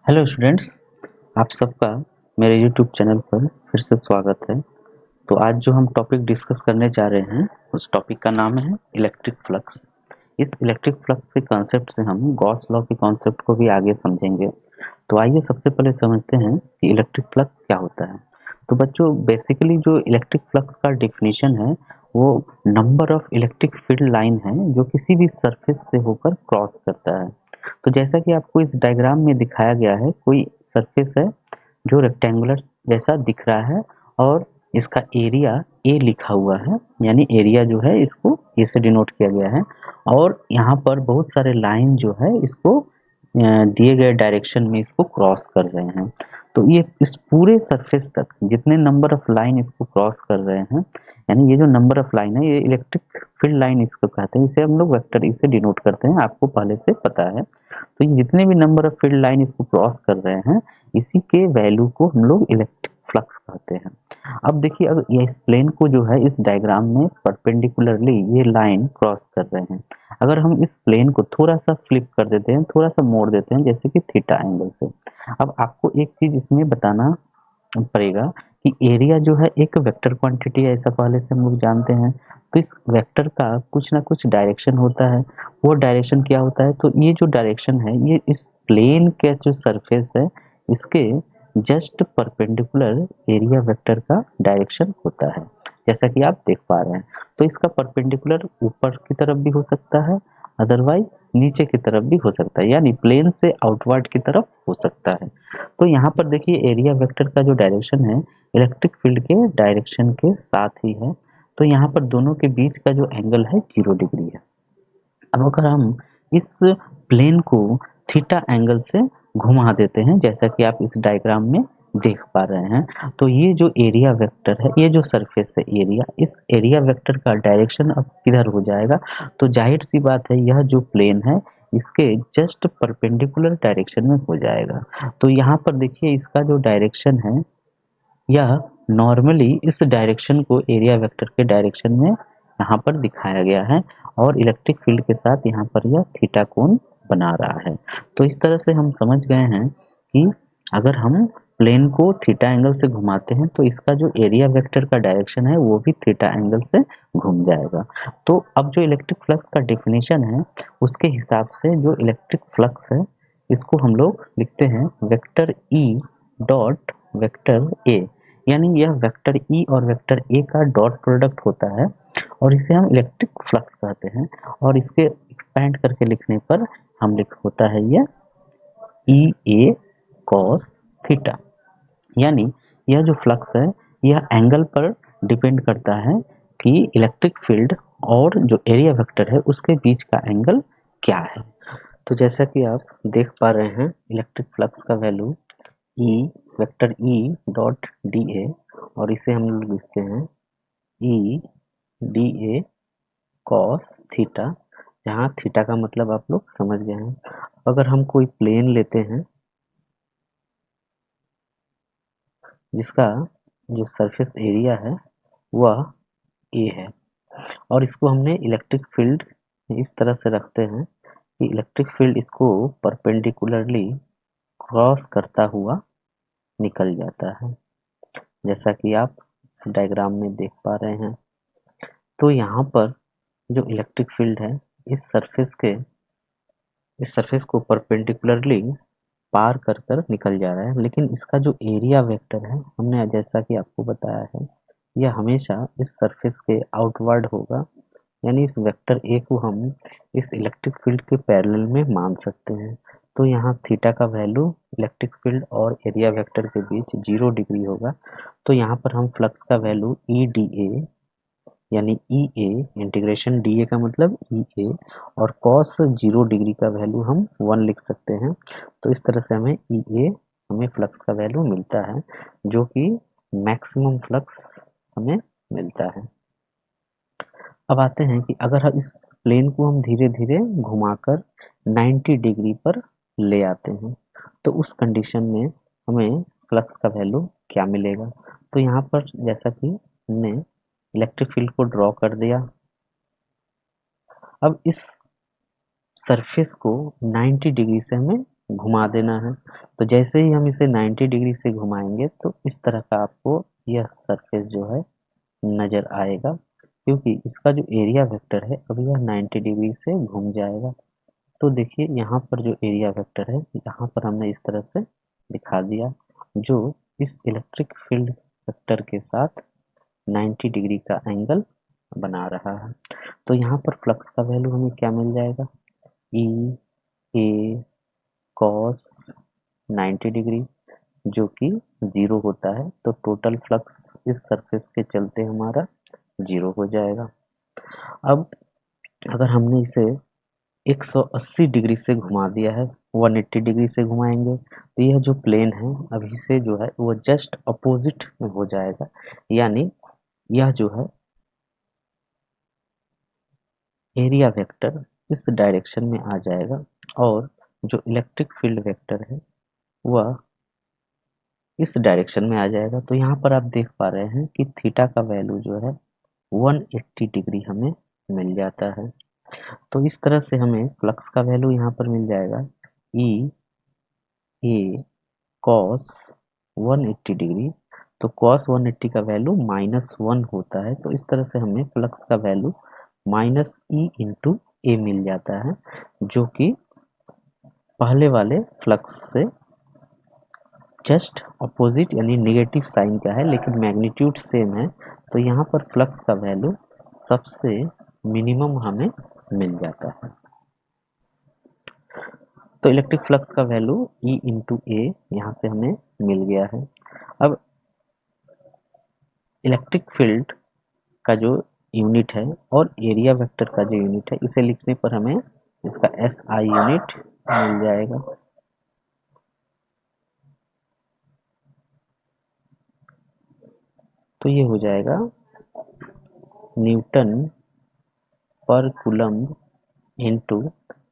Hello students, आप सबका मेरे यूट्यूब चैनल पर फिर से स्वागत है। तो आज जो हम टॉपिक डिस्कस करने जा रहे हैं उस टॉपिक का नाम है इलेक्ट्रिक फ्लक्स। इस इलेक्ट्रिक फ्लक्स के कॉन्सेप्ट से हम गॉस लॉ के कॉन्सेप्ट को भी आगे समझेंगे। तो आइए सबसे पहले समझते हैं कि इलेक्ट्रिक फ्लक्स क्या होता है। तो बच्चों, बेसिकली जो इलेक्ट्रिक फ्लक्स का डेफिनेशन है वो number of electric field line है जो किसी भी सरफेस से होकर क्रॉस करता है। तो जैसा कि आपको इस डायग्राम में दिखाया गया है, कोई सरफेस है जो रेक्टेंगुलर जैसा दिख रहा है और इसका एरिया ए लिखा हुआ है, यानी एरिया जो है इसको ए से डिनोट किया गया है। और यहाँ पर बहुत सारे लाइन जो है इसको दिए गए डायरेक्शन में इसको क्रॉस कर रहे हैं। तो ये इस पूरे सरफेस तक जितने नंबर ऑफ लाइन इसको क्रॉस कर रहे हैं, यानी ये जो नंबर ऑफ लाइन है ये इलेक्ट्रिक फील्ड लाइन इसको कहते हैं। इसे हम लोग वेक्टर इसे डिनोट करते हैं, आपको पहले से पता है। तो ये जितने भी नंबर ऑफ फील्ड लाइन इसको क्रॉस कर रहे हैं, इसी के वैल्यू को हम लोग इलेक्ट्रिक फ्लक्स कहते हैं। अब देखिए, अगर ये इस प्लेन को जो है इस डायग्राम में परपेंडिकुलरली ये लाइन क्रॉस कर रहे हैं, अगर हम इस प्लेन को थोड़ा सा फ्लिप कर देते हैं, थोड़ा सा मोड़ देते हैं जैसे कि थीटा एंगल से। अब आपको एक चीज इसमें बताना पड़ेगा कि एरिया जो है एक वेक्टर क्वांटिटी है, ऐसा पहले से हम लोग जानते हैं। तो इस वेक्टर का कुछ ना कुछ डायरेक्शन होता है। वो डायरेक्शन क्या होता है? तो ये जो डायरेक्शन है ये इस प्लेन के जो सरफेस है इसके जस्ट परपेंडिकुलर एरिया वेक्टर का डायरेक्शन होता है, जैसा कि आप देख पा रहे हैं। तो इसका परपेंडिकुलर ऊपर की तरफ भी हो सकता है, अदरवाइज नीचे की तरफ भी हो सकता है, यानी प्लेन से आउटवर्ड की तरफ हो सकता है। तो यहाँ पर देखिए, एरिया वेक्टर का जो डायरेक्शन है इलेक्ट्रिक फील्ड के डायरेक्शन के साथ ही है। तो यहाँ पर दोनों के बीच का जो एंगल है 0 डिग्री है। अब अगर हम इस प्लेन को थीटा एंगल से घुमा देते हैं, जैसा कि आप इस डायग्राम में देख पा रहे हैं, तो ये जो एरिया वेक्टर है, ये जो सरफेस है एरिया, इस एरिया वेक्टर का डायरेक्शन अब किधर हो जाएगा? तो जाहिर सी बात है, यह जो प्लेन है इसके जस्ट परपेंडिकुलर डायरेक्शन में हो जाएगा। तो यहाँ पर देखिए, इसका जो डायरेक्शन है यह नॉर्मली इस डायरेक्शन को एरिया वेक्टर के डायरेक्शन में यहाँ पर दिखाया गया है और इलेक्ट्रिक फील्ड के साथ यहाँ पर यह थीटा कोण बना रहा है। तो इस तरह से हम समझ गए हैं कि अगर हम प्लेन को थीटा एंगल से घुमाते हैं तो इसका जो एरिया वेक्टर का डायरेक्शन है वो भी थीटा एंगल से घूम जाएगा। तो अब जो इलेक्ट्रिक फ्लक्स का डेफिनेशन है उसके हिसाब से जो इलेक्ट्रिक फ्लक्स है इसको हम लोग लिखते हैं vector E dot vector A, यानी यह वेक्टर ई और वेक्टर ए का डॉट प्रोडक्ट होता है और इसे हम इलेक्ट्रिक फ्लक्स कहते हैं। और इसके एक्सपैंड करके लिखने पर हम लिख होता है यह ई ए कॉस थीटा, यानी यह जो फ्लक्स है यह एंगल पर डिपेंड करता है कि इलेक्ट्रिक फील्ड और जो एरिया वेक्टर है उसके बीच का एंगल क्या है। तो जैसा कि आप देख पा रहे हैं, इलेक्ट्रिक फ्लक्स का value E vector E dot D A, और इसे हम लोग लिखते हैं E D A cos theta, जहाँ थीटा का मतलब आप लोग समझ गए हैं। अगर हम कोई प्लेन लेते हैं जिसका जो सरफेस एरिया है वह ए है और इसको हमने इलेक्ट्रिक फील्ड इस तरह से रखते हैं कि इलेक्ट्रिक फील्ड इसको परपेंडिकुलरली क्रॉस करता हुआ निकल जाता है, जैसा कि आप इस डायग्राम में देख पा रहे हैं। तो यहाँ पर जो इलेक्ट्रिक फील्ड है इस सरफेस को परपेंडिकुलरली पार कर कर निकल जा रहा है, लेकिन इसका जो एरिया वेक्टर है हमने जैसा कि आपको बताया है यह हमेशा इस सरफेस के आउटवर्ड होगा, यानी इस वेक्टर ए को हम इस इलेक्ट्रिक फील्ड के पैरेलल में मान सकते हैं। तो यहाँ थीटा का वैल्यू इलेक्ट्रिक फील्ड और एरिया वेक्टर के बीच 0 डिग्री होगा। तो यहाँ पर हम फ्लक्स का वैल्यू ई डी ए, यानी ई ए इंटीग्रेशन डी ए का मतलब ई ए, और कॉस 0 डिग्री का वैल्यू हम 1 लिख सकते हैं। तो इस तरह से हमें ई ए हमें फ्लक्स का वैल्यू मिलता है, जो कि मैक्सिमम फ्लक्स हमें मिलता है। अब आते हैं कि अगर हम इस प्लेन को हम धीरे धीरे घुमाकर 90 डिग्री पर ले आते हैं तो उस कंडीशन में हमें फ्लक्स का वैल्यू क्या मिलेगा? तो यहाँ पर जैसा कि हमने इलेक्ट्रिक फील्ड को ड्रॉ कर दिया, अब इस सरफेस को 90 डिग्री से हमें घुमा देना है। तो जैसे ही हम इसे 90 डिग्री से घुमाएंगे तो इस तरह का आपको यह सरफेस जो है नज़र आएगा, क्योंकि इसका जो एरिया वेक्टर है अब यह 90 डिग्री से घूम जाएगा। तो देखिए यहाँ पर जो एरिया वेक्टर है यहाँ पर हमने इस तरह से दिखा दिया, जो इस इलेक्ट्रिक फील्ड वेक्टर के साथ 90 डिग्री का एंगल बना रहा है। तो यहाँ पर फ्लक्स का वैल्यू हमें क्या मिल जाएगा, ई ए कॉस 90 डिग्री, जो कि 0 होता है। तो टोटल फ्लक्स इस सरफेस के चलते हमारा 0 हो जाएगा। अब अगर हमने इसे 180 डिग्री से घुमा दिया है, 180 डिग्री से घुमाएंगे तो यह जो प्लेन है अभी से जो है वो जस्ट अपोजिट में हो जाएगा, यानी यह जो है एरिया वेक्टर इस डायरेक्शन में आ जाएगा और जो इलेक्ट्रिक फील्ड वेक्टर है वह इस डायरेक्शन में आ जाएगा। तो यहाँ पर आप देख पा रहे हैं कि थीटा का वैल्यू जो है 180 डिग्री हमें मिल जाता है। तो इस तरह से हमें फ्लक्स का वैल्यू यहाँ पर मिल जाएगा ई ए कॉस 180 डिग्री। तो कॉस 180 का वैल्यू -1 होता है, तो इस तरह से हमें फ्लक्स का वैल्यू -e इंटू ए मिल जाता है, जो कि पहले वाले फ्लक्स से जस्ट अपोजिट यानी नेगेटिव साइन का है, लेकिन मैग्नीट्यूड सेम है। तो यहाँ पर फ्लक्स का वैल्यू सबसे मिनिमम हमें मिल जाता है। तो इलेक्ट्रिक फ्लक्स का वैल्यू E इंटू ए यहाँ से हमें मिल गया है। अब इलेक्ट्रिक फील्ड का जो यूनिट है और एरिया वेक्टर का जो यूनिट है, इसे लिखने पर हमें इसका SI यूनिट मिल जाएगा। तो ये हो जाएगा न्यूटन पर कूलम्ब इंटू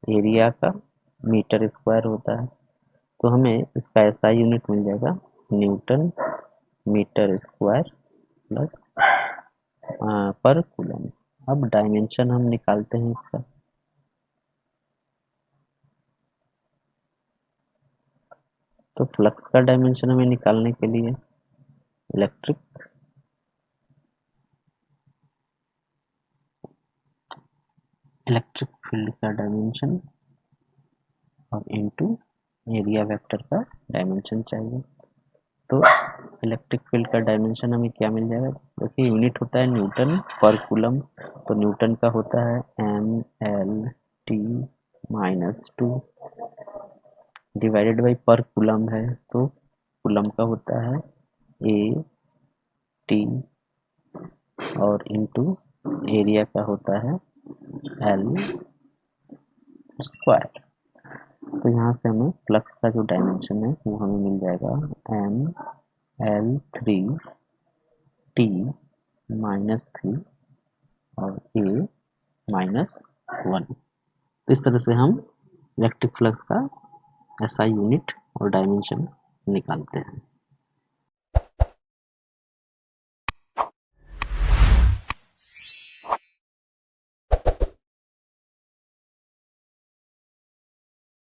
एरिया का मीटर स्क्वायर होता है। तो हमें इसका SI यूनिट मिल जाएगा न्यूटन मीटर स्क्वायर प्लस पर कूलम्ब। अब डायमेंशन हम निकालते हैं इसका। तो फ्लक्स का डायमेंशन हमें निकालने के लिए इलेक्ट्रिक फील्ड का डायमेंशन और इनटू एरिया वेक्टर का डायमेंशन चाहिए। तो इलेक्ट्रिक फील्ड का डायमेंशन हमें क्या मिल जाएगा, देखिए यूनिट होता है न्यूटन पर कूलम। तो न्यूटन का होता है MLT-2 डिवाइडेड बाई पर कूलम है, तो कूलम का होता है AT और इनटू एरिया का होता है L स्क्वायर। तो यहाँ से हमें फ्लक्स का जो डायमेंशन है वो हमें मिल जाएगा ML3T-3 और A-1। इस तरह से हम इलेक्ट्रिक फ्लक्स का SI यूनिट और डायमेंशन निकालते हैं।